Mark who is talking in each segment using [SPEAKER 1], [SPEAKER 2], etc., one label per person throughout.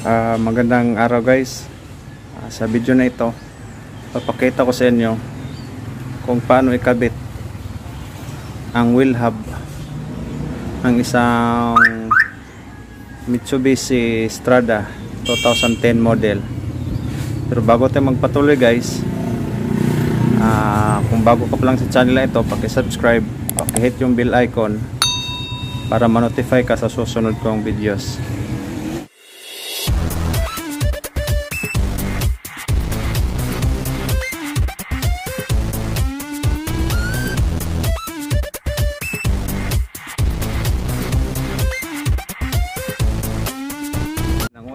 [SPEAKER 1] Magandang araw guys. Sa video na ito, papakita ko sa inyo kung paano ikabit ang wheel hub ng isang Mitsubishi Strada 2010 model. Pero bago tayo magpatuloy guys, kung bago ka pa lang sa channel na ito, paki-subscribe, paki-hit yung bell icon para ma-notify ka sa susunod kong videos.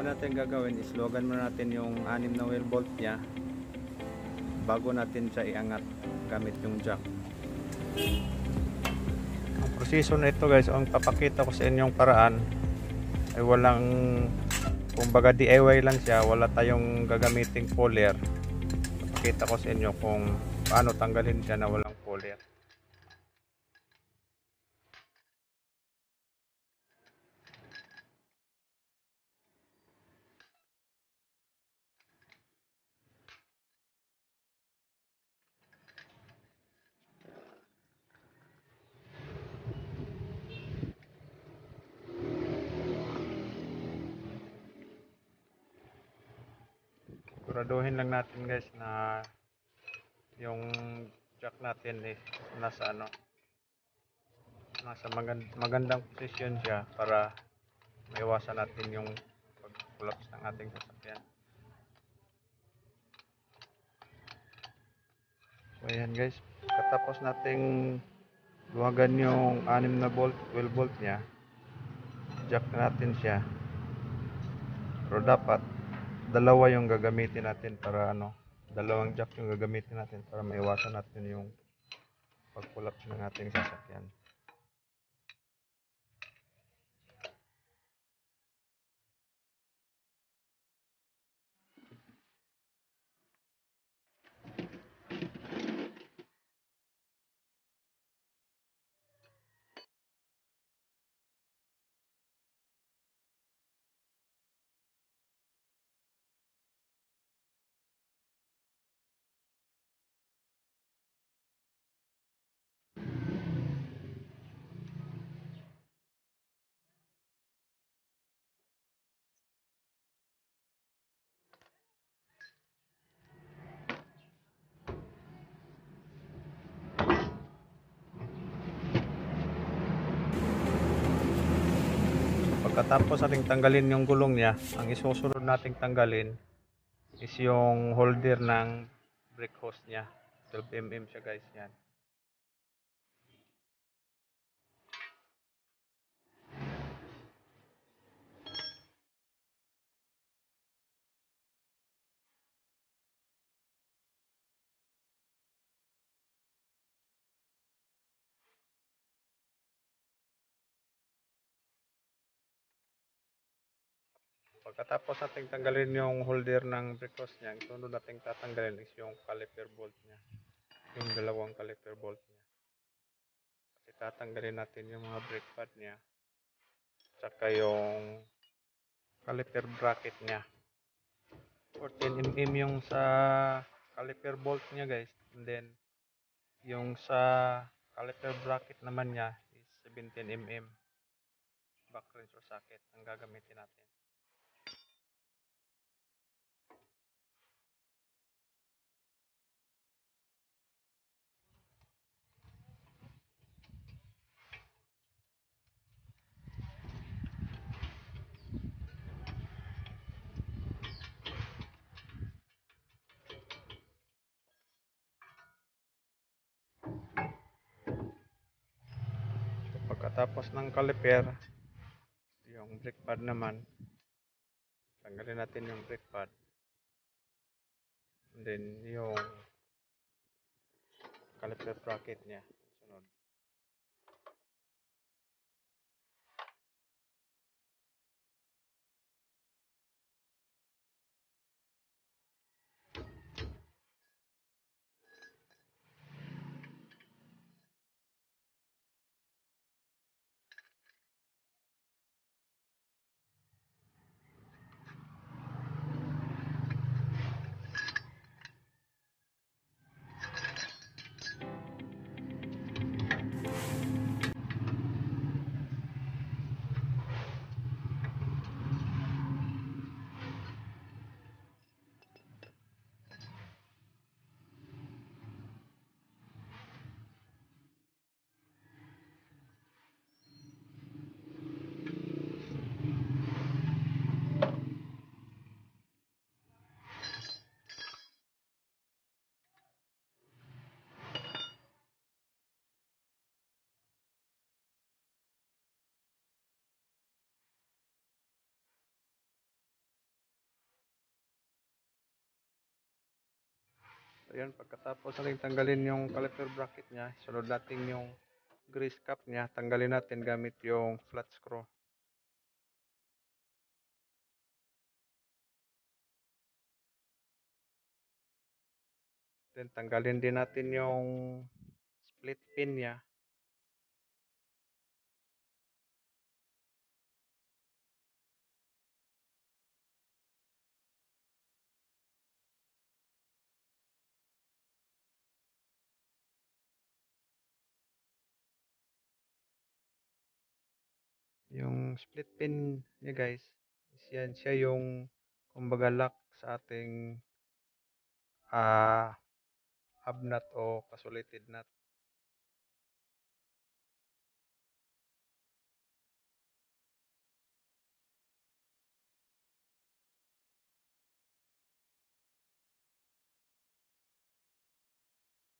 [SPEAKER 1] Natin gagawin is logan muna natin yung 6 na wheel bolt nya bago natin siya iangat gamit yung jack. Ang proseso na ito guys, ang papakita ko sa inyong paraan ay walang, kumbaga DIY lang siya, wala tayong gagamiting puller. Papakita ko sa inyo kung paano tanggalin siya na walang puller. Siguraduhin lang natin guys na yung jack natin nasa magandang posisyon siya para maiwasan natin yung pag-collapse ng ating sasakyan. So ayan guys, katapos nating luwagan yung 6 na bolt, 12 bolt nya, jack natin siya. Pero dapat dalawa yung gagamitin natin para dalawang jack yung gagamitin natin para maiwasan natin yung pag-collapse ng ating sasakyan. Pagkatapos nating tanggalin yung gulong niya, ang isusunod nating tanggalin is yung holder ng brake hose niya. 12mm siya guys, yan. Pagkatapos nating tanggalin yung holder ng brake hose niya, ang sunod nating tatanggalin is yung caliper bolt niya. Yung dalawang caliper bolt niya. Kasi tatanggalin natin yung mga brake pad niya. Tsaka yung caliper bracket niya. 14mm yung sa caliper bolt niya guys. And then yung sa caliper bracket naman niya is 17mm. Back wrench or socket ang gagamitin natin. Pagkatapos ng caliper, yung brake pad naman, tanggalin natin yung brake pad. And then yung caliper bracket niya, sunod. So yan, pagkatapos natin tanggalin yung caliper bracket niya, sunod natin yung grease cap niya, tanggalin natin gamit yung flat screw. Then tanggalin din natin yung split pin niya. Yung split pin niya guys, yan siya yung kumbaga lock sa ating hub nut o casulated nut.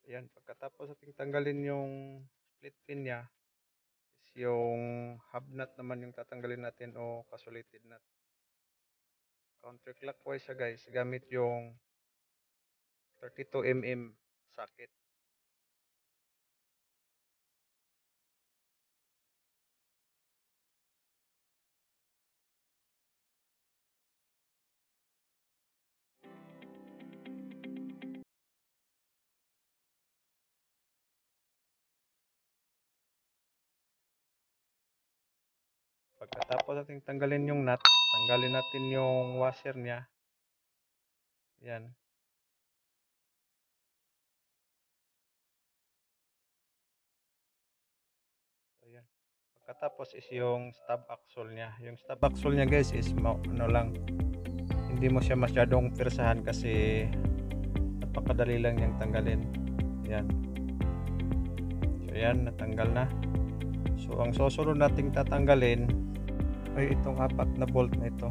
[SPEAKER 1] Yan, pagkatapos nating tanggalin yung split pin niya, is yung hub nut naman yung tatanggalin natin o casulated nut. Counterclockwise siya guys, gamit yung 32 mm socket. Pagkatapos nating tanggalin yung nut, tanggalin natin yung washer niya. Yan. So, yan. Pagkatapos is yung stub axle niya. Yung stub axle niya guys is ano lang, hindi mo siya masyadong pirsahan kasi napakadali lang niyang tanggalin. Yan. So yan, natanggal na. So ang susunod nating tatanggalin ay itong 4 na bolt na ito.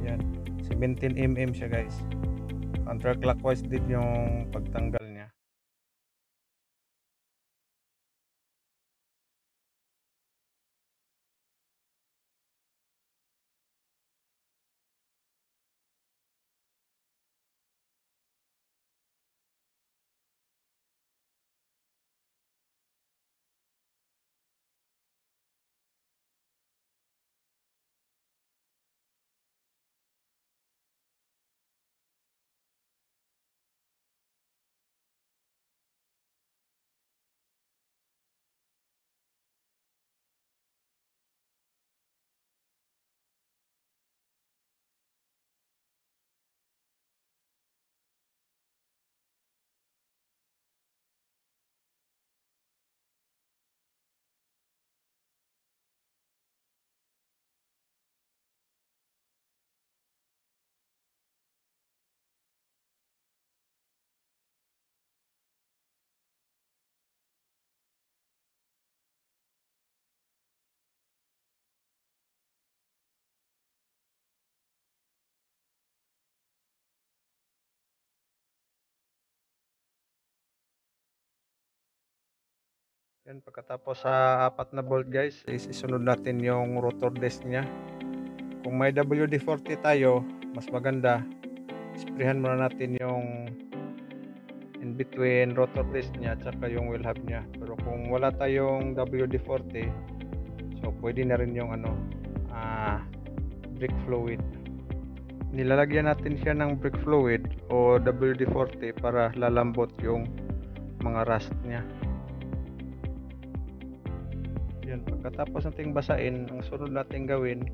[SPEAKER 1] Yan. 17 mm siya guys. Counterclockwise din yung pagtanggal niya. Yan, pagkatapos sa 4 na bolt guys, is isunod natin yung rotor disc niya. Kung may WD-40 tayo, mas maganda, sprayhan muna natin yung in between rotor disc niya at saka yung wheel hub niya. Pero kung wala tayong WD-40, so pwede na rin yung brake fluid. Nilalagyan natin siya ng brake fluid o WD-40 para lalambot yung mga rust niya. Yan, pagkatapos nating basain, ang sunod nating gawin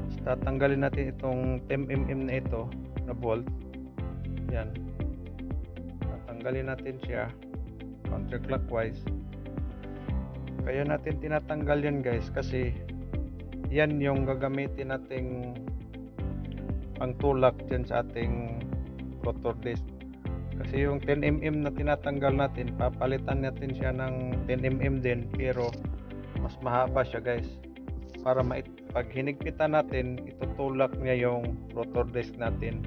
[SPEAKER 1] is tatanggalin natin itong 10 mm na ito na bolt. Yan, tatanggalin natin siya counterclockwise. Kaya natin tinatanggal yan guys kasi yan yung gagamitin nating pangtulak dyan sa ating rotor disc. Kasi yung 10 mm na tinatanggal natin, papalitan natin siya ng 10 mm din, pero mas mahaba siya guys, para pag hinigpitan natin, itutulak niya yung rotor disc natin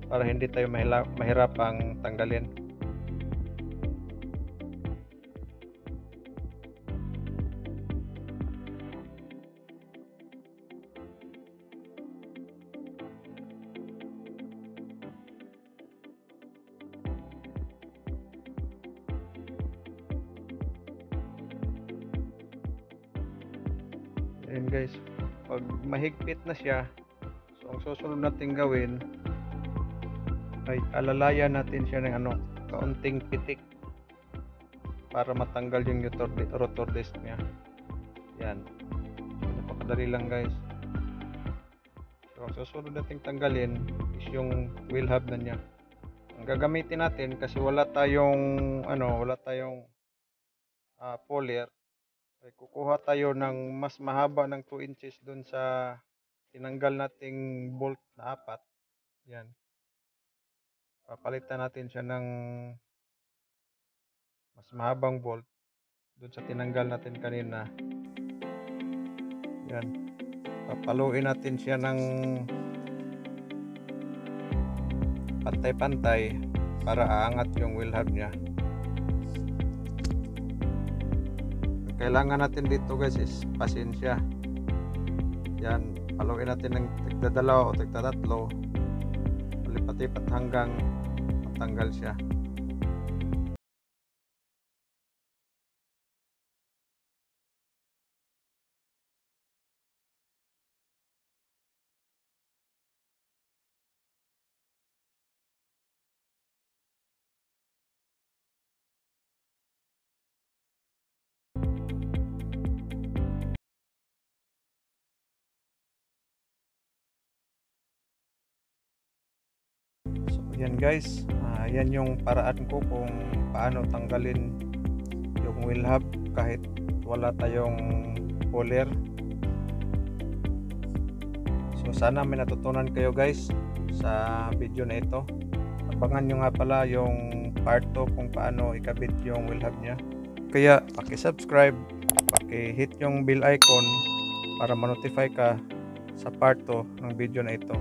[SPEAKER 1] para hindi tayo mahirapang tanggalin. Ayun guys, pag mahigpit na siya, so ang susunod natin gawin ay alalayan natin siya ng kaunting pitik para matanggal yung rotor disc niya. Yan, so, napakadali lang guys. So ang susunod nating tanggalin is yung wheel hub na niya. Ang gagamitin natin kasi wala tayong puller, ay kukuha tayo ng mas mahaba ng 2 inches dun sa tinanggal nating bolt na 4. Yan, papalitan natin siya ng mas mahabang bolt dun sa tinanggal natin kanina. Yan, papaluin natin siya ng pantay-pantay para aangat yung wheel hub niya. Kailangan natin dito guys is pasensya. Yan, paluin natin ng tigdadalawa o tigdatatlo, palipat-lipat hanggang matanggal siya. So yan guys, yan yung paraan ko kung paano tanggalin yung wheel hub kahit wala tayong puller. So sana may natutunan kayo guys sa video na ito. Abangan nyo nga pala yung part 2 kung paano ikabit yung wheel hub nya. Kaya paki-subscribe, paki-hit yung bell icon para ma-notify ka sa part 2 ng video na ito.